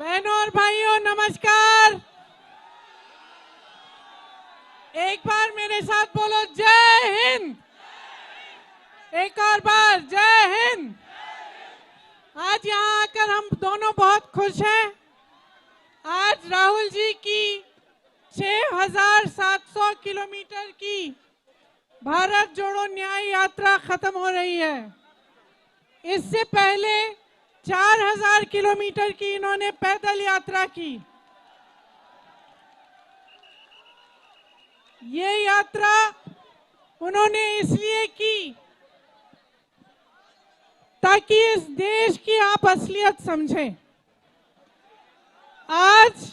बहनों और भाइयों नमस्कार। एक बार मेरे साथ बोलो जय हिंद। एक और बार जय हिंद। आज यहाँ आकर हम दोनों बहुत खुश हैं। आज राहुल जी की 6,700 किलोमीटर की भारत जोड़ो न्याय यात्रा खत्म हो रही है। इससे पहले 4,000 किलोमीटर की इन्होंने पैदल यात्रा की। ये यात्रा उन्होंने इसलिए की ताकि इस देश की आप असलियत समझें। आज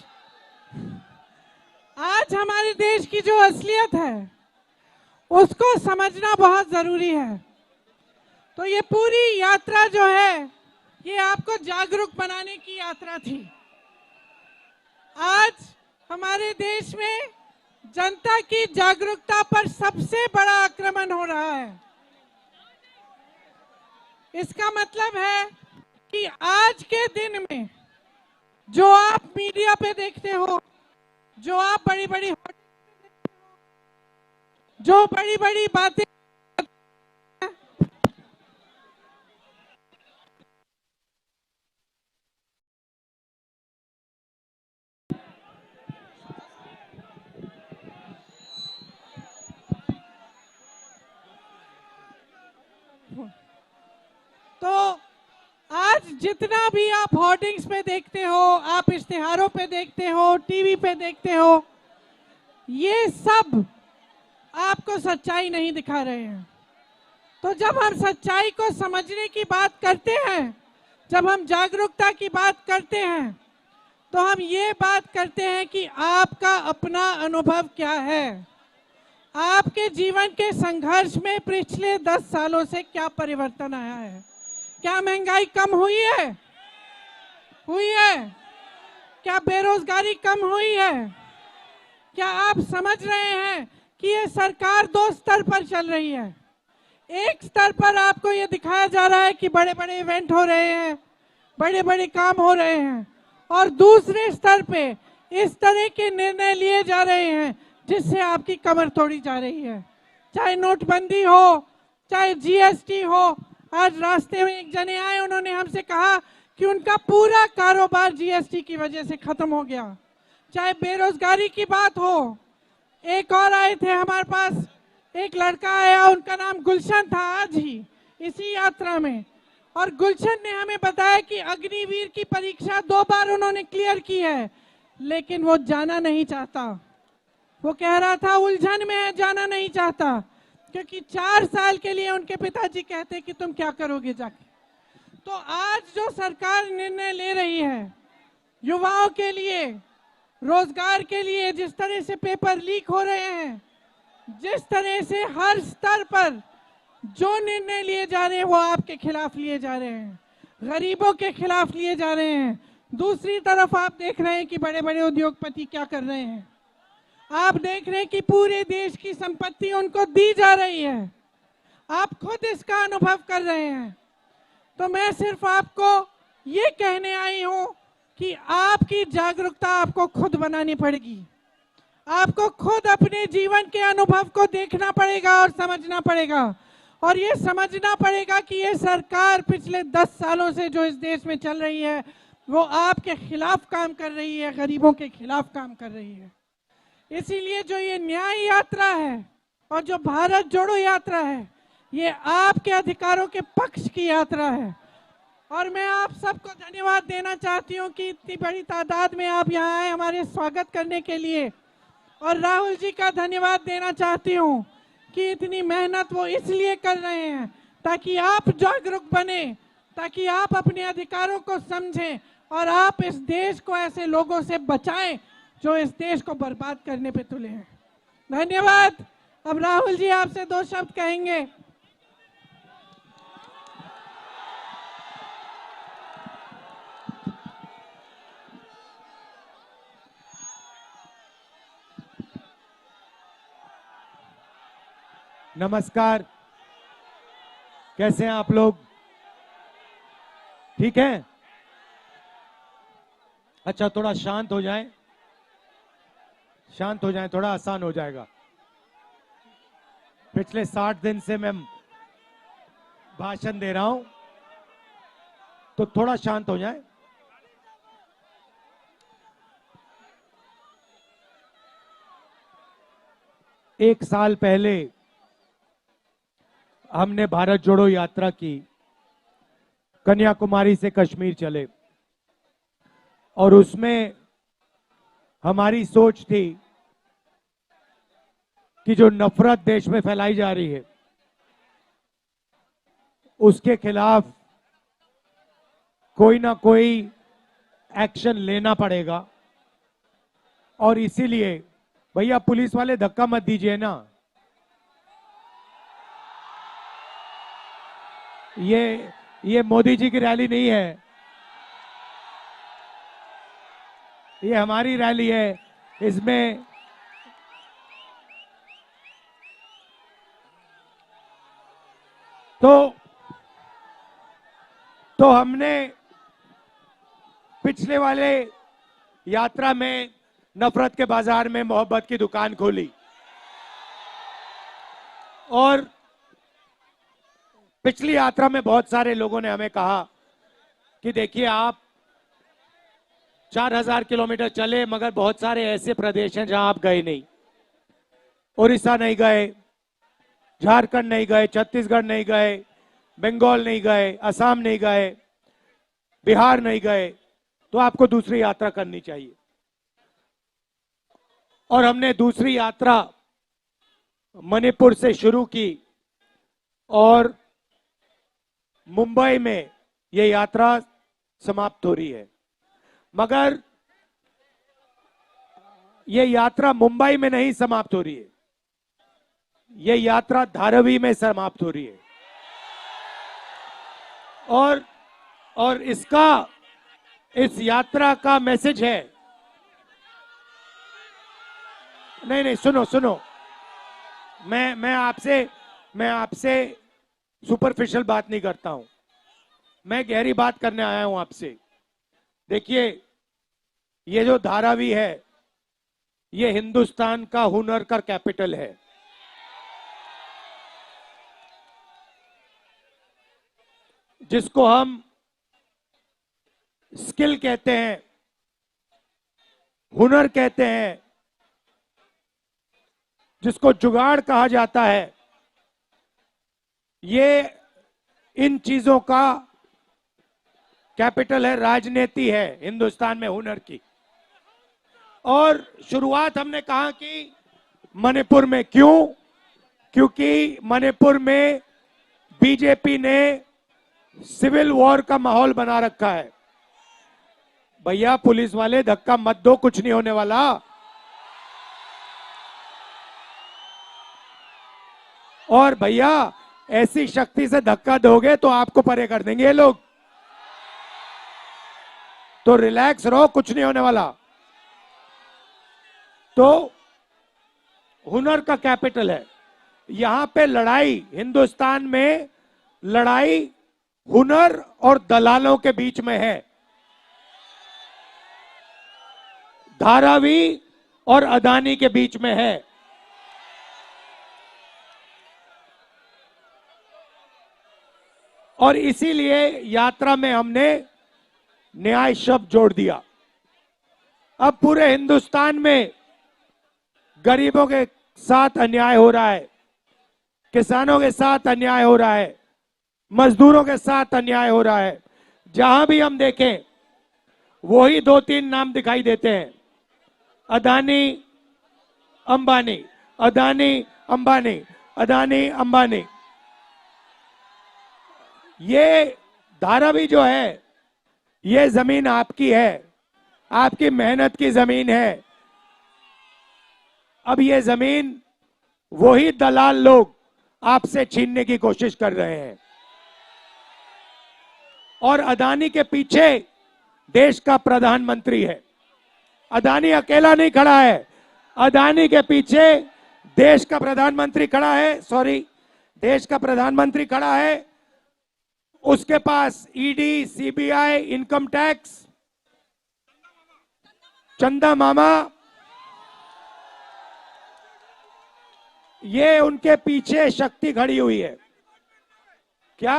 हमारे देश की जो असलियत है उसको समझना बहुत जरूरी है। तो ये पूरी यात्रा जो है ये आपको जागरूक बनाने की यात्रा थी। आज हमारे देश में जनता की जागरूकता पर सबसे बड़ा आक्रमण हो रहा है। इसका मतलब है कि आज के दिन में जो आप मीडिया पे देखते हो, जो आप बड़ी बड़ी बातें तो आज जितना भी आप होर्डिंग्स पे देखते हो, आप इश्तिहारों पे देखते हो, टीवी पे देखते हो, ये सब आपको सच्चाई नहीं दिखा रहे हैं। तो जब हम सच्चाई को समझने की बात करते हैं, जब हम जागरूकता की बात करते हैं, तो हम ये बात करते हैं कि आपका अपना अनुभव क्या है, आपके जीवन के संघर्ष में पिछले 10 सालों से क्या परिवर्तन आया है। क्या महंगाई कम हुई है? हुई है। क्या बेरोजगारी कम हुई है? क्या आप समझ रहे हैं कि ये सरकार 2 स्तर पर चल रही है। एक स्तर पर आपको ये दिखाया जा रहा है कि बड़े बड़े इवेंट हो रहे हैं, बड़े बड़े काम हो रहे हैं, और दूसरे स्तर पे इस तरह के निर्णय लिए जा रहे हैं जिससे आपकी कमर तोड़ी जा रही है। चाहे नोटबंदी हो, चाहे जीएसटी हो। आज रास्ते में एक जने आए, उन्होंने हमसे कहा कि उनका पूरा कारोबार जीएसटी की वजह से खत्म हो गया। चाहे बेरोजगारी की बात हो, एक और आए थे हमारे पास, एक लड़का आया, उनका नाम गुलशन था, आज ही इसी यात्रा में, और गुलशन ने हमें बताया कि अग्निवीर की परीक्षा 2 बार उन्होंने क्लियर की है, लेकिन वो जाना नहीं चाहता। वो कह रहा था उलझन में है, जाना नहीं चाहता, क्योंकि 4 साल के लिए उनके पिताजी कहते कि तुम क्या करोगे जाके। तो आज जो सरकार निर्णय ले रही है युवाओं के लिए, रोजगार के लिए, जिस तरह से पेपर लीक हो रहे हैं, जिस तरह से हर स्तर पर जो निर्णय लिए जा रहे हैं वो आपके खिलाफ लिए जा रहे हैं, गरीबों के खिलाफ लिए जा रहे हैं। दूसरी तरफ आप देख रहे हैं कि बड़े बड़े उद्योगपति क्या कर रहे हैं। आप देख रहे हैं कि पूरे देश की संपत्ति उनको दी जा रही है। आप खुद इसका अनुभव कर रहे हैं। तो मैं सिर्फ आपको ये कहने आई हूं कि आपकी जागरूकता आपको खुद बनानी पड़ेगी। आपको खुद अपने जीवन के अनुभव को देखना पड़ेगा और समझना पड़ेगा, और ये समझना पड़ेगा कि ये सरकार पिछले 10 सालों से जो इस देश में चल रही है वो आपके खिलाफ काम कर रही है, गरीबों के खिलाफ काम कर रही है। इसीलिए जो ये न्याय यात्रा है और जो भारत जोड़ो यात्रा है, ये आपके अधिकारों के पक्ष की यात्रा है। और मैं आप सबको धन्यवाद देना चाहती हूँ कि इतनी बड़ी तादाद में आप यहाँ आए हमारे स्वागत करने के लिए। और राहुल जी का धन्यवाद देना चाहती हूँ कि इतनी मेहनत वो इसलिए कर रहे हैं ताकि आप जागरूक बने, ताकि आप अपने अधिकारों को समझें और आप इस देश को ऐसे लोगों से बचाएं जो इस देश को बर्बाद करने पे तुले हैं। धन्यवाद। अब राहुल जी आपसे 2 शब्द कहेंगे। नमस्कार, कैसे हैं आप लोग? ठीक हैं? अच्छा, थोड़ा शांत हो जाएं, शांत हो जाएं, थोड़ा आसान हो जाएगा। पिछले 60 दिन से मैं भाषण दे रहा हूं, तो थोड़ा शांत हो जाएं। एक साल पहले हमने भारत जोड़ो यात्रा की, कन्याकुमारी से कश्मीर चले, और उसमें हमारी सोच थी कि जो नफरत देश में फैलाई जा रही है उसके खिलाफ कोई ना कोई एक्शन लेना पड़ेगा। और इसीलिए भैया पुलिस वाले धक्का मत दीजिए ना, ये मोदी जी की रैली नहीं है, ये हमारी रैली है। इसमें तो हमने पिछले वाले यात्रा में नफरत के बाजार में मोहब्बत की दुकान खोली, और पिछली यात्रा में बहुत सारे लोगों ने हमें कहा कि देखिए आप 4000 किलोमीटर चले, मगर बहुत सारे ऐसे प्रदेश हैं जहां आप गए नहीं। उड़ीसा नहीं गए, झारखंड नहीं गए, छत्तीसगढ़ नहीं गए, बंगाल नहीं गए, असम नहीं गए, बिहार नहीं गए, तो आपको दूसरी यात्रा करनी चाहिए। और हमने दूसरी यात्रा मणिपुर से शुरू की, और मुंबई में यह यात्रा समाप्त हो रही है। मगर यह यात्रा मुंबई में नहीं समाप्त हो रही है, यह यात्रा धारावी में समाप्त हो रही है। और इस यात्रा का मैसेज है, नहीं सुनो, मैं आपसे सुपरफिशियल बात नहीं करता हूं, मैं गहरी बात करने आया हूं आपसे। देखिए, ये जो धारावी है, ये हिंदुस्तान का हुनर का कैपिटल है। जिसको हम स्किल कहते हैं, हुनर कहते हैं, जिसको जुगाड़ कहा जाता है, ये इन चीजों का कैपिटल है, राजनीति है हिंदुस्तान में हुनर की। और शुरुआत हमने कहा कि मणिपुर में, क्योंकि मणिपुर में बीजेपी ने सिविल वॉर का माहौल बना रखा है। भैया पुलिस वाले धक्का मत दो, कुछ नहीं होने वाला। और भैया ऐसी शक्ति से धक्का दोगे तो आपको परे कर देंगे ये लोग, तो रिलैक्स रहो, कुछ नहीं होने वाला। तो हुनर का कैपिटल है यहां पे। लड़ाई हिंदुस्तान में, लड़ाई हुनर और दलालों के बीच में है। धारावी और अदानी के बीच में है। और इसीलिए यात्रा में हमने न्याय शब्द जोड़ दिया। अब पूरे हिंदुस्तान में गरीबों के साथ अन्याय हो रहा है, किसानों के साथ अन्याय हो रहा है, मजदूरों के साथ अन्याय हो रहा है। जहां भी हम देखें वही 2-3 नाम दिखाई देते हैं, अदानी अंबानी, अदानी अंबानी, अदानी अंबानी। ये धारावी जो है, ये जमीन आपकी है, आपकी मेहनत की जमीन है। अब ये जमीन वही दलाल लोग आपसे छीनने की कोशिश कर रहे हैं। और अदानी के पीछे देश का प्रधानमंत्री है। अदानी अकेला नहीं खड़ा है, अदानी के पीछे देश का प्रधानमंत्री खड़ा है। देश का प्रधानमंत्री खड़ा है। उसके पास ईडी, सीबीआई, इनकम टैक्स, चंदा मामा, ये उनके पीछे शक्ति खड़ी हुई है। क्या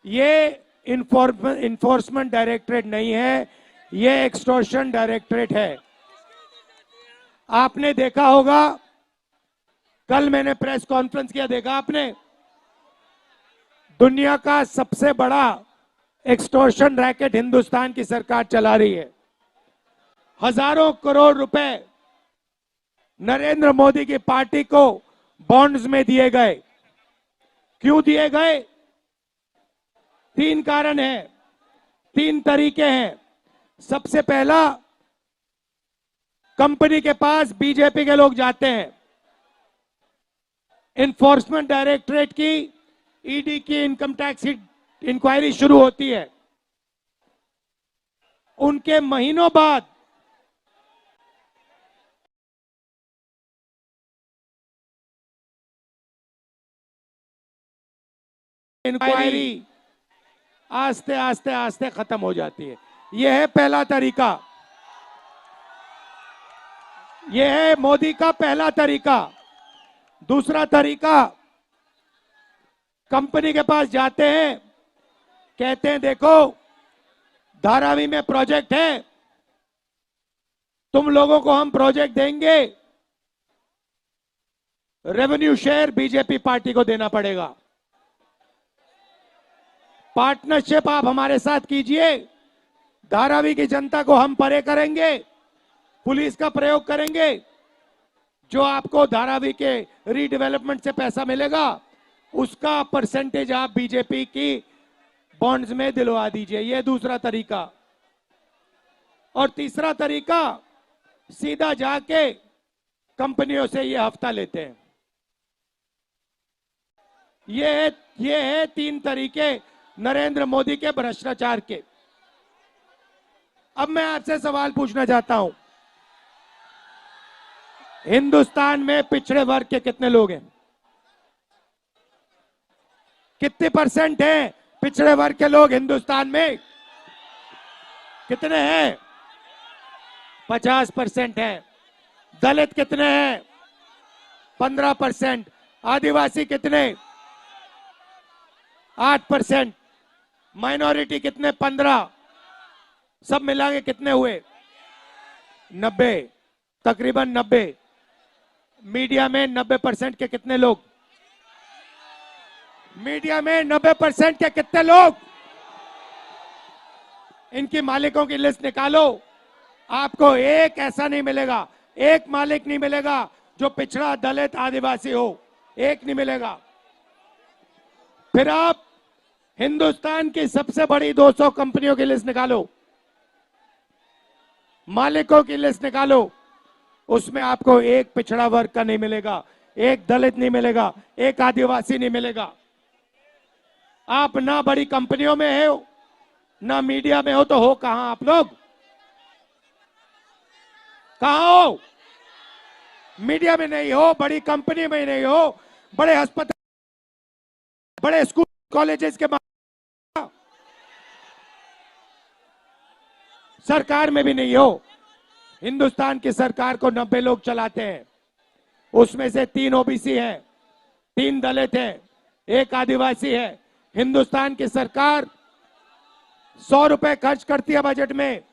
ये इन्फोर्समेंट डायरेक्टरेट नहीं है, ये एक्सटॉर्शन डायरेक्टरेट है। आपने देखा होगा, कल मैंने प्रेस कॉन्फ्रेंस किया, देखा आपने, दुनिया का सबसे बड़ा एक्सटॉर्शन रैकेट हिंदुस्तान की सरकार चला रही है। हजारों करोड़ रुपए नरेंद्र मोदी की पार्टी को बॉन्ड्स में दिए गए। क्यों दिए गए? 3 कारण हैं, 3 तरीके हैं। सबसे पहला, कंपनी के पास बीजेपी के लोग जाते हैं, इन्फोर्समेंट डायरेक्टरेट की, ईडी की इनकम टैक्स इंक्वायरी शुरू होती है। उनके महीनों बाद इंक्वायरी आस्ते आस्ते आस्ते खत्म हो जाती है। यह है पहला तरीका, यह है मोदी का पहला तरीका। दूसरा तरीका, कंपनी के पास जाते हैं, कहते हैं देखो धारावी में प्रोजेक्ट है, तुम लोगों को हम प्रोजेक्ट देंगे, रेवेन्यू शेयर बीजेपी पार्टी को देना पड़ेगा, पार्टनरशिप आप हमारे साथ कीजिए, धारावी की जनता को हम परे करेंगे, पुलिस का प्रयोग करेंगे, जो आपको धारावी के रीडेवलपमेंट से पैसा मिलेगा उसका परसेंटेज आप बीजेपी की बॉन्ड्स में दिलवा दीजिए। यह दूसरा तरीका। और तीसरा तरीका, सीधा जाके कंपनियों से ये हफ्ता लेते हैं। ये है 3 तरीके नरेंद्र मोदी के भ्रष्टाचार के। अब मैं आपसे सवाल पूछना चाहता हूं, हिंदुस्तान में पिछड़े वर्ग के कितने लोग हैं? कितने परसेंट हैं पिछड़े वर्ग के लोग हिंदुस्तान में? कितने हैं? 50% हैं। दलित कितने हैं? 15%। आदिवासी कितने? 8%। माइनॉरिटी कितने? 15। सब मिला के कितने हुए? 90, तकरीबन 90। मीडिया में 90% के कितने लोग? मीडिया में 90% के कितने लोग? इनकी मालिकों की लिस्ट निकालो, आपको एक ऐसा नहीं मिलेगा, एक मालिक नहीं मिलेगा जो पिछड़ा, दलित, आदिवासी हो, एक नहीं मिलेगा। फिर आप हिंदुस्तान की सबसे बड़ी 200 कंपनियों की लिस्ट निकालो, मालिकों की लिस्ट निकालो, उसमें आपको एक पिछड़ा वर्ग का नहीं मिलेगा, एक दलित नहीं मिलेगा, एक आदिवासी नहीं मिलेगा। आप ना बड़ी कंपनियों में हो, ना मीडिया में हो कहां आप लोग? कहां हो? मीडिया में नहीं हो, बड़ी कंपनी में नहीं हो, बड़े अस्पताल, बड़े स्कूल कॉलेजेस के सरकार में भी नहीं हो। हिंदुस्तान की सरकार को 90 लोग चलाते हैं, उसमें से 3 ओबीसी हैं, 3 दलित हैं, 1 आदिवासी है। हिंदुस्तान की सरकार 100 रुपए खर्च करती है बजट में,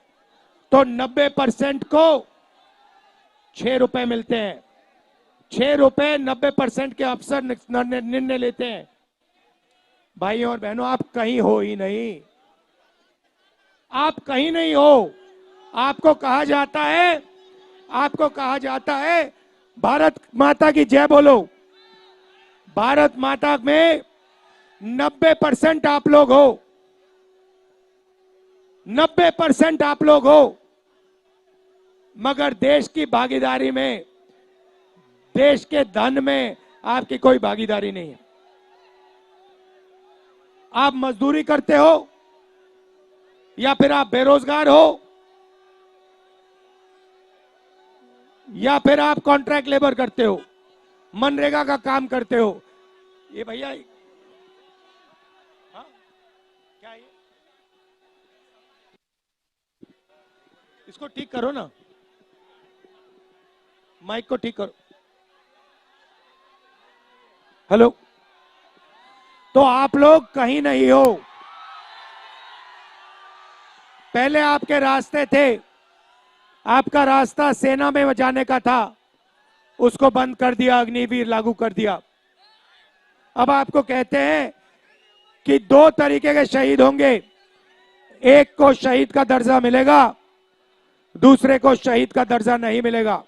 तो 90% को 6 रुपए मिलते हैं। 6 रुपए 90% के अफसर निर्णय लेते हैं। भाइयों और बहनों, आप कहीं हो ही नहीं, आप कहीं नहीं हो। आपको कहा जाता है, आपको कहा जाता है भारत माता की जय बोलो। भारत माता में 90% आप लोग हो, 90% आप लोग हो, मगर देश की भागीदारी में, देश के धन में आपकी कोई भागीदारी नहीं है। आप मजदूरी करते हो या फिर आप बेरोजगार हो या फिर आप कॉन्ट्रैक्ट लेबर करते हो, मनरेगा का काम करते हो। ये भैया, हाँ क्या ये इसको ठीक करो ना, माइक को ठीक करो। हेलो, तो आप लोग कहीं नहीं हो। पहले आपके रास्ते थे, आपका रास्ता सेना में जाने का था, उसको बंद कर दिया, अग्निवीर लागू कर दिया। अब आपको कहते हैं कि दो तरीके के शहीद होंगे, एक को शहीद का दर्जा मिलेगा, दूसरे को शहीद का दर्जा नहीं मिलेगा।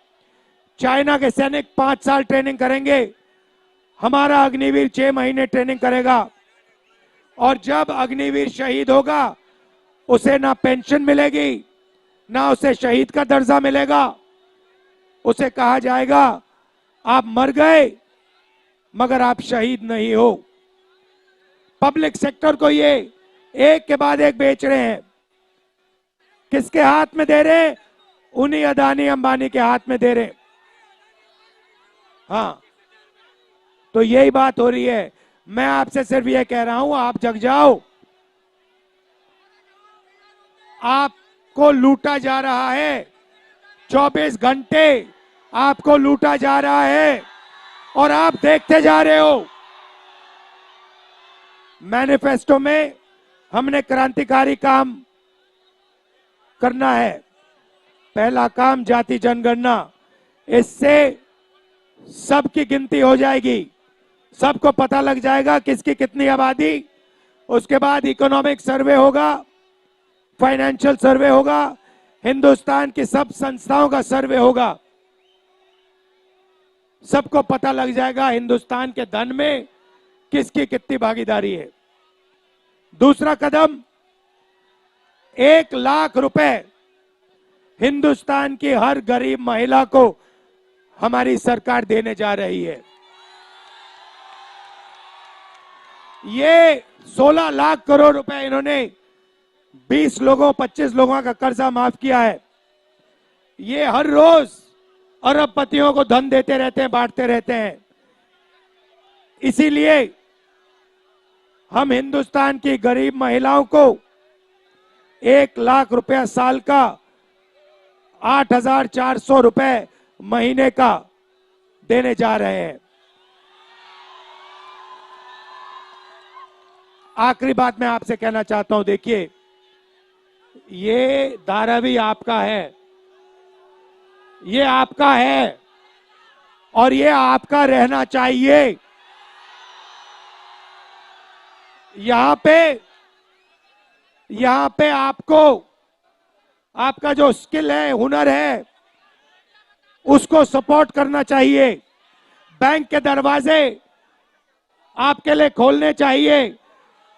चाइना के सैनिक 5 साल ट्रेनिंग करेंगे, हमारा अग्निवीर 6 महीने ट्रेनिंग करेगा, और जब अग्निवीर शहीद होगा उसे ना पेंशन मिलेगी, ना उसे शहीद का दर्जा मिलेगा। उसे कहा जाएगा आप मर गए मगर आप शहीद नहीं हो। पब्लिक सेक्टर को ये एक के बाद एक बेच रहे हैं। किसके हाथ में दे रहे हैं? उन्हीं अदानी अंबानी के हाथ में दे रहे हैं। हाँ, तो यही बात हो रही है। मैं आपसे सिर्फ ये कह रहा हूं, आप जग जाओ। आपको लूटा जा रहा है, 24 घंटे आपको लूटा जा रहा है और आप देखते जा रहे हो। मैनिफेस्टो में हमने क्रांतिकारी काम करना है। पहला काम जाति जनगणना, इससे सबकी गिनती हो जाएगी, सबको पता लग जाएगा किसकी कितनी आबादी। उसके बाद इकोनॉमिक सर्वे होगा, फाइनेंशियल सर्वे होगा, हिंदुस्तान की सब संस्थाओं का सर्वे होगा। सबको पता लग जाएगा हिंदुस्तान के धन में किसकी कितनी भागीदारी है। दूसरा कदम, 1 लाख रुपए हिंदुस्तान की हर गरीब महिला को हमारी सरकार देने जा रही है। ये 16 लाख करोड़ रुपए इन्होंने 20 लोगों 25 लोगों का कर्जा माफ किया है। ये हर रोज अरबपतियों को धन देते रहते हैं, बांटते रहते हैं। इसीलिए हम हिंदुस्तान की गरीब महिलाओं को 1 लाख रुपया साल का, 8,400 रुपए महीने का देने जा रहे हैं। आखिरी बात मैं आपसे कहना चाहता हूं, देखिए ये धारावी आपका है, ये आपका है और ये आपका रहना चाहिए। यहां पे आपको आपका जो स्किल है, हुनर है, उसको सपोर्ट करना चाहिए। बैंक के दरवाजे आपके लिए खोलने चाहिए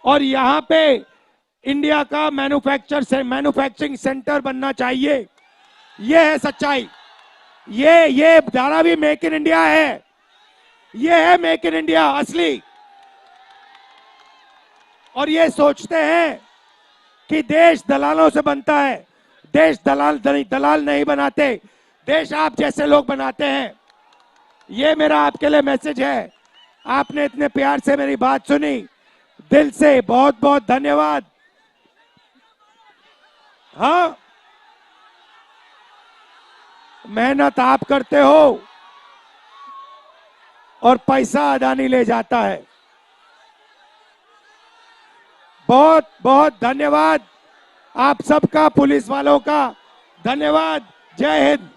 और यहां पे इंडिया का मैन्युफैक्चरिंग सेंटर बनना चाहिए। ये है सच्चाई। ये धारावी मेक इन इंडिया है, ये है मेक इन इंडिया असली। और ये सोचते हैं कि देश दलालों से बनता है। देश दलाल नहीं बनाते, देश आप जैसे लोग बनाते हैं। ये मेरा आपके लिए मैसेज है। आपने इतने प्यार से मेरी बात सुनी, दिल से बहुत बहुत धन्यवाद। हाँ, मेहनत आप करते हो और पैसा अदानी ले जाता है। बहुत बहुत धन्यवाद आप सबका, पुलिस वालों का धन्यवाद। जय हिंद।